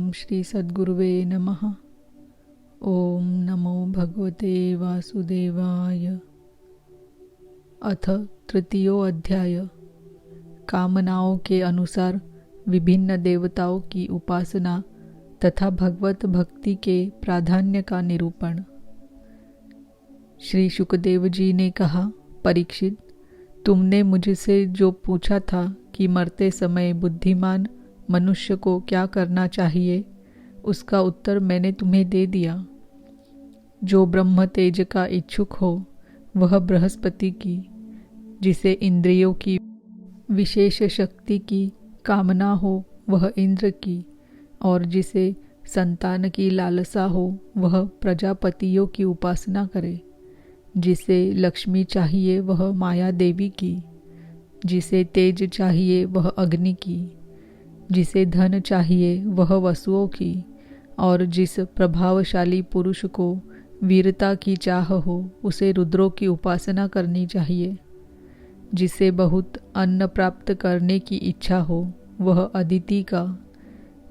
ओम श्री सद्गुरुवे नमः। ओम नमो भगवते वासुदेवाय। अथ तृतीयो अध्याय। कामनाओं के अनुसार विभिन्न देवताओं की उपासना तथा भगवत भक्ति के प्राधान्य का निरूपण। श्री शुकदेव जी ने कहा, परीक्षित, तुमने मुझसे जो पूछा था कि मरते समय बुद्धिमान मनुष्य को क्या करना चाहिए, उसका उत्तर मैंने तुम्हें दे दिया। जो ब्रह्म तेज का इच्छुक हो वह बृहस्पति की, जिसे इंद्रियों की विशेष शक्ति की कामना हो वह इंद्र की, और जिसे संतान की लालसा हो वह प्रजापतियों की उपासना करे। जिसे लक्ष्मी चाहिए वह माया देवी की, जिसे तेज चाहिए वह अग्नि की, जिसे धन चाहिए वह वसुओं की, और जिस प्रभावशाली पुरुष को वीरता की चाह हो उसे रुद्रों की उपासना करनी चाहिए। जिसे बहुत अन्न प्राप्त करने की इच्छा हो वह अदिति का,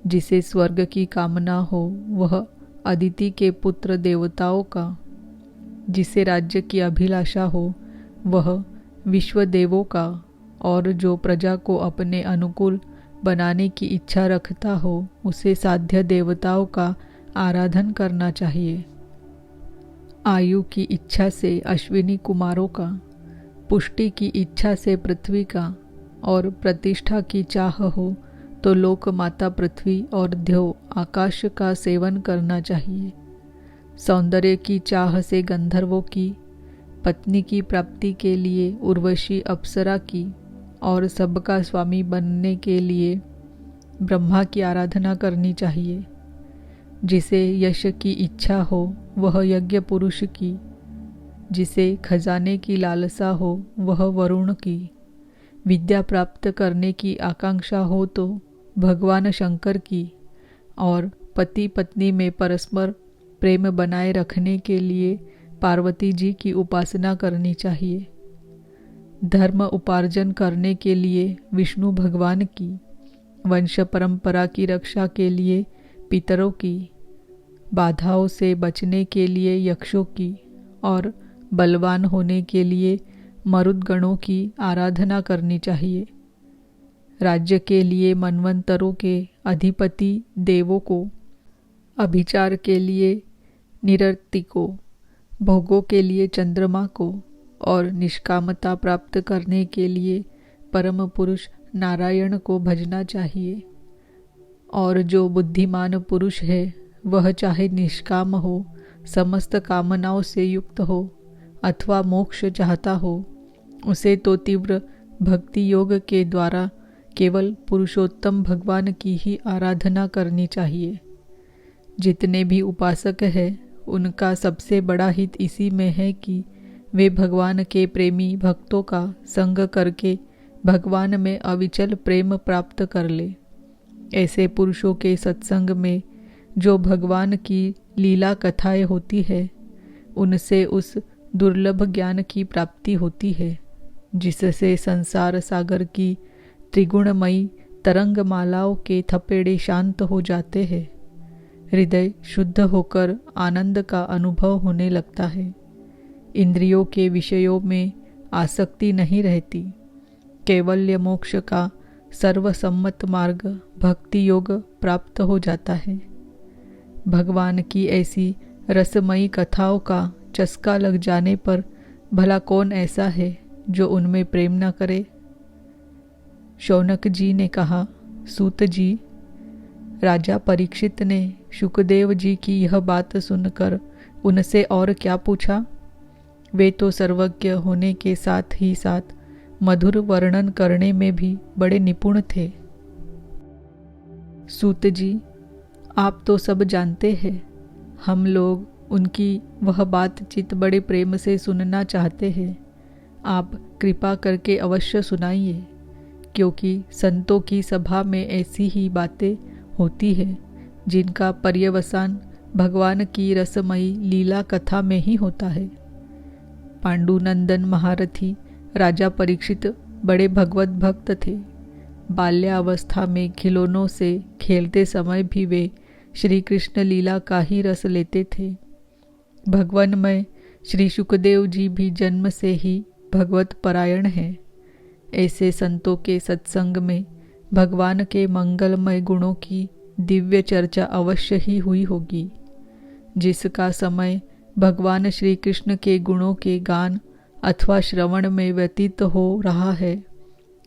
जिसे स्वर्ग की कामना हो वह अदिति के पुत्र देवताओं का, जिसे राज्य की अभिलाषा हो वह विश्वदेवों का, और जो प्रजा को अपने अनुकूल बनाने की इच्छा रखता हो उसे साध्य देवताओं का आराधन करना चाहिए। आयु की इच्छा से अश्विनी कुमारों का, पुष्टि की इच्छा से पृथ्वी का, और प्रतिष्ठा की चाह हो तो लोक माता पृथ्वी और ध्यो आकाश का सेवन करना चाहिए। सौंदर्य की चाह से गंधर्वों की, पत्नी की प्राप्ति के लिए उर्वशी अप्सरा की, और सबका स्वामी बनने के लिए ब्रह्मा की आराधना करनी चाहिए। जिसे यश की इच्छा हो वह यज्ञ पुरुष की, जिसे खजाने की लालसा हो वह वरुण की, विद्या प्राप्त करने की आकांक्षा हो तो भगवान शंकर की, और पति पत्नी में परस्पर प्रेम बनाए रखने के लिए पार्वती जी की उपासना करनी चाहिए। धर्म उपार्जन करने के लिए विष्णु भगवान की, वंश परंपरा की रक्षा के लिए पितरों की, बाधाओं से बचने के लिए यक्षों की, और बलवान होने के लिए मरुदगणों की आराधना करनी चाहिए। राज्य के लिए मनवंतरों के अधिपति देवों को, अभिचार के लिए निरर्तिकों, भोगों के लिए चंद्रमा को, और निष्कामता प्राप्त करने के लिए परम पुरुष नारायण को भजना चाहिए। और जो बुद्धिमान पुरुष है वह चाहे निष्काम हो, समस्त कामनाओं से युक्त हो, अथवा मोक्ष चाहता हो, उसे तो तीव्र भक्ति योग के द्वारा केवल पुरुषोत्तम भगवान की ही आराधना करनी चाहिए। जितने भी उपासक हैं उनका सबसे बड़ा हित इसी में है कि वे भगवान के प्रेमी भक्तों का संग करके भगवान में अविचल प्रेम प्राप्त कर ले। ऐसे पुरुषों के सत्संग में जो भगवान की लीला कथाएं होती है उनसे उस दुर्लभ ज्ञान की प्राप्ति होती है, जिससे संसार सागर की त्रिगुणमयी तरंग मालाओं के थपेड़े शांत हो जाते हैं। हृदय शुद्ध होकर आनंद का अनुभव होने लगता है। इंद्रियों के विषयों में आसक्ति नहीं रहती। कैवल्य मोक्ष का सर्वसम्मत मार्ग भक्ति योग प्राप्त हो जाता है। भगवान की ऐसी रसमयी कथाओं का चस्का लग जाने पर भला कौन ऐसा है जो उनमें प्रेम न करे। शौनक जी ने कहा, सूत जी, राजा परीक्षित ने शुकदेव जी की यह बात सुनकर उनसे और क्या पूछा। वे तो सर्वज्ञ होने के साथ ही साथ मधुर वर्णन करने में भी बड़े निपुण थे। सूत जी, आप तो सब जानते हैं। हम लोग उनकी वह बातचीत बड़े प्रेम से सुनना चाहते हैं। आप कृपा करके अवश्य सुनाइए, क्योंकि संतों की सभा में ऐसी ही बातें होती है जिनका पर्यवसान भगवान की रसमयी लीला कथा में ही होता है। पांडुनंदन महारथी राजा परीक्षित बड़े भगवत भक्त थे। बाल्यावस्था में खिलौनों से खेलते समय भी वे श्री कृष्ण लीला का ही रस लेते थे। भगवानमय श्री सुखदेव जी भी जन्म से ही भगवत परायण हैं। ऐसे संतों के सत्संग में भगवान के मंगलमय गुणों की दिव्य चर्चा अवश्य ही हुई होगी। जिसका समय भगवान श्री कृष्ण के गुणों के गान अथवा श्रवण में व्यतीत हो रहा है,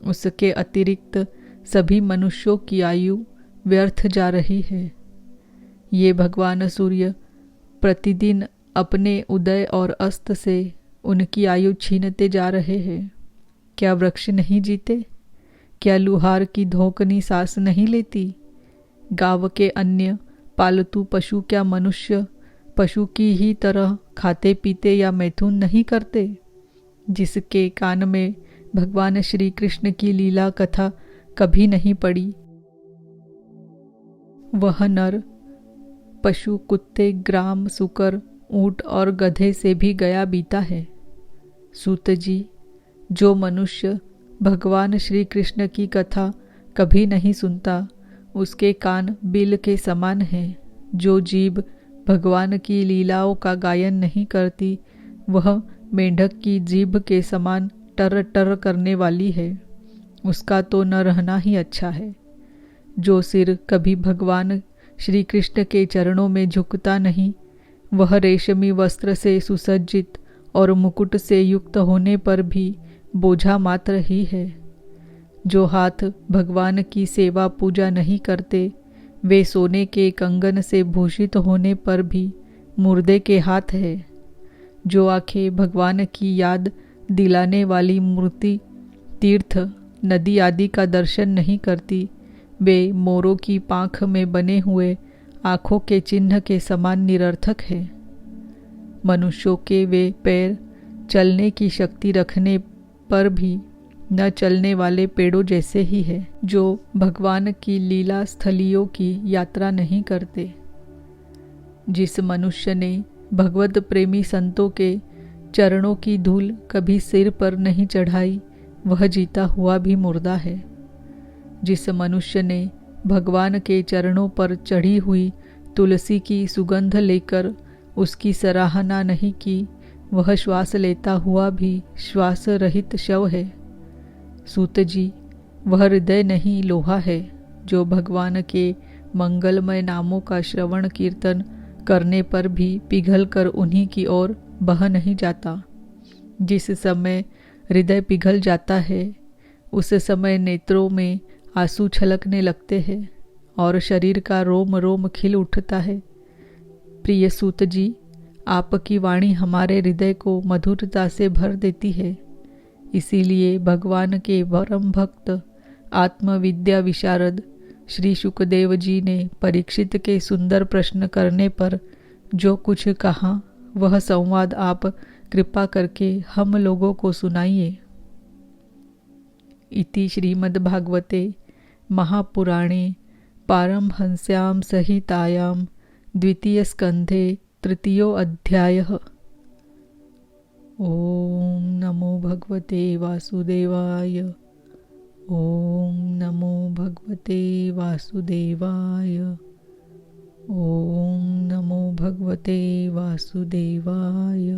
उसके अतिरिक्त सभी मनुष्यों की आयु व्यर्थ जा रही है। ये भगवान सूर्य प्रतिदिन अपने उदय और अस्त से उनकी आयु छीनते जा रहे हैं। क्या वृक्ष नहीं जीते? क्या लुहार की धोकनी सांस नहीं लेती? गांव के अन्य पालतू पशु क्या मनुष्य पशु की ही तरह खाते पीते या मैथुन नहीं करते? जिसके कान में भगवान श्री कृष्ण की लीला कथा कभी नहीं पड़ी, वह नर पशु कुत्ते ग्राम सुकर ऊंट और गधे से भी गया बीता है। सूत जी, जो मनुष्य भगवान श्री कृष्ण की कथा कभी नहीं सुनता, उसके कान बिल के समान हैं। जो जीभ भगवान की लीलाओं का गायन नहीं करती, वह मेंढक की जीभ के समान टर टर करने वाली है। उसका तो न रहना ही अच्छा है। जो सिर कभी भगवान श्री कृष्ण के चरणों में झुकता नहीं, वह रेशमी वस्त्र से सुसज्जित और मुकुट से युक्त होने पर भी बोझा मात्र ही है। जो हाथ भगवान की सेवा पूजा नहीं करते, वे सोने के कंगन से भूषित होने पर भी मुर्दे के हाथ है। जो आंखें भगवान की याद दिलाने वाली मूर्ति, तीर्थ, नदी आदि का दर्शन नहीं करती, वे मोरों की पांख में बने हुए आँखों के चिन्ह के समान निरर्थक है। मनुष्यों के वे पैर चलने की शक्ति रखने पर भी न चलने वाले पेड़ों जैसे ही है, जो भगवान की लीला स्थलियों की यात्रा नहीं करते। जिस मनुष्य ने भगवत प्रेमी संतों के चरणों की धूल कभी सिर पर नहीं चढ़ाई, वह जीता हुआ भी मुर्दा है। जिस मनुष्य ने भगवान के चरणों पर चढ़ी हुई तुलसी की सुगंध लेकर उसकी सराहना नहीं की, वह श्वास लेता हुआ भी श्वास रहित शव है। सूत जी, वह हृदय नहीं लोहा है, जो भगवान के मंगलमय नामों का श्रवण कीर्तन करने पर भी पिघल कर उन्हीं की ओर बह नहीं जाता। जिस समय हृदय पिघल जाता है, उस समय नेत्रों में आंसू छलकने लगते हैं और शरीर का रोम रोम खिल उठता है। प्रिय सूत जी, आपकी वाणी हमारे हृदय को मधुरता से भर देती है। इसीलिए भगवान के परम भक्त आत्मविद्या विशारद श्री सुखदेव जी ने परीक्षित के सुंदर प्रश्न करने पर जो कुछ कहा, वह संवाद आप कृपा करके हम लोगों को सुनाइए। इति श्रीमद्भागवते महापुराणे पारमहंस्यां संहितायां द्वितीय स्कंधे तृतीयो अध्यायः। ओम नमो भगवते वासुदेवाय। ओम नमो भगवते वासुदेवाय। ओम नमो भगवते वासुदेवाय।